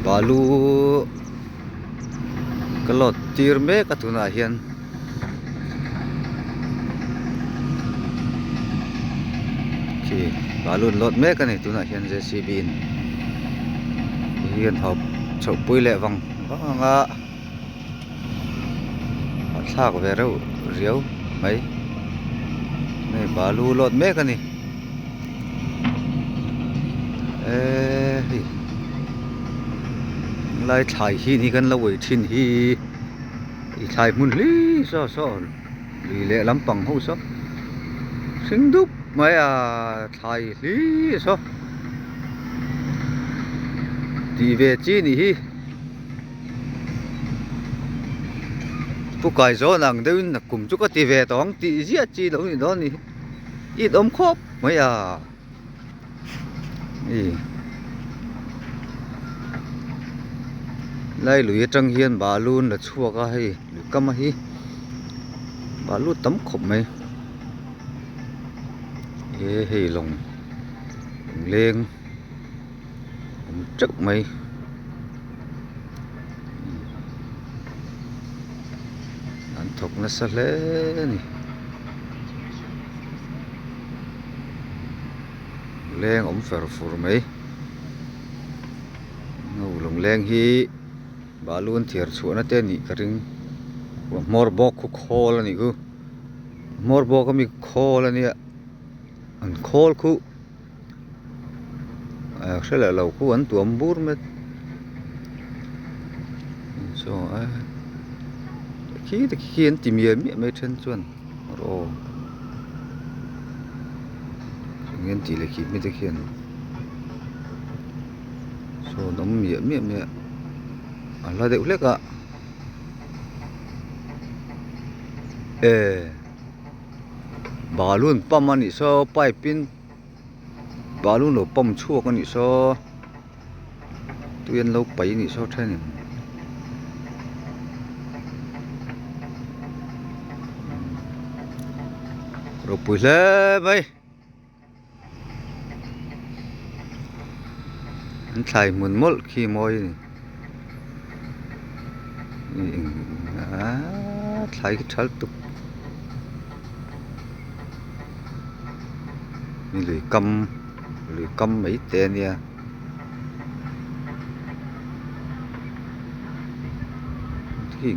balu kalot tir me katuna hian ki balu lot me ka ni tuna hian JCB in hian hop chau pui le wang anga thak ve reu riau mai nei balu lot me ka ni hi lai thai hi ni kan lawei thin hi i thai mun li so li le lampang ho so sing dup mai à thai li so ti ve chi ni hi pu kai zo nang deun na kum chu ka ti ve tong ti zia chi lo ni do ni i dom khop mai à i lai lui tang hian balun la chhuak a hei lui kam a hi balu tam khop mai hei long leng chắc mày anh thục nó sẽ lên lên ống phở phù mấy ngầu lồng lên hi bà luôn thiệt xuống nó tên nhỉ cái rừng mor bọc khu khô là nhỉ cứ mor bọc có mi khô là nhỉ anh khô khu sẽ là lầu khu anh tuồng bút mất rồi khi anh tìm hiểu mấy chân chuan rồi anh chỉ là khi mấy cái khiên rồi đóng miệng là đều lết ạ bà luôn pump anh so pipe pin bà luôn nó pump chua con so tuyên lâu bảy nị so thế này rồi bùi lê mấy anh thầy muốn mốt khi môi thầy cái thල් tục lười câm mấy tên nha thì